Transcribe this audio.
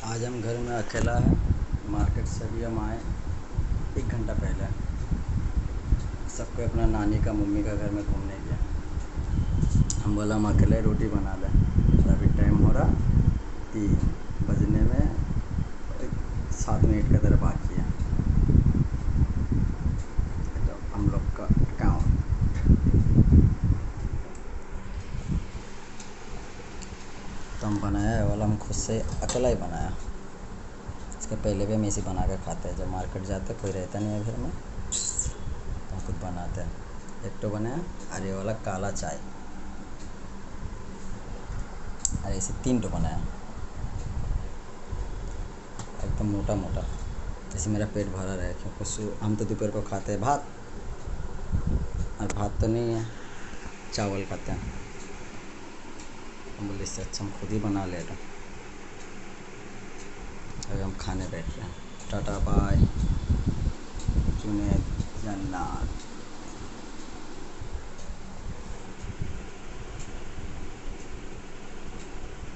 आज हम घर में अकेला है। मार्केट से अभी हम आए 1 घंटा पहले। सबको अपना नानी का मम्मी का घर में घूमने गया। हम बोला हम अकेले रोटी बना लें। और अभी टाइम हो रहा 3 बजने में 7 मिनट का तरह बाकी है। तो हम लोग का काम तो हम बनाया है वाला, हम खुद से अकेला ही बनाया। इसके पहले भी हम ऐसे बना कर खाते हैं। जब मार्केट जाते कोई रहता नहीं है घर में तो हम खुद बनाते हैं। एक तो बनाया और ये वाला काला चाय, और ऐसे 3 तो बनाया एकदम मोटा मोटा, जैसे मेरा पेट भरा रहे। क्योंकि हम तो दोपहर को खाते हैं भात, और भात तो नहीं है, चावल खाते हैं। हम बोले इससे अच्छा हम खुद ही बना ले रहे। अभी हम खाने बैठ रहे हैं। Tata bye. जुनैद।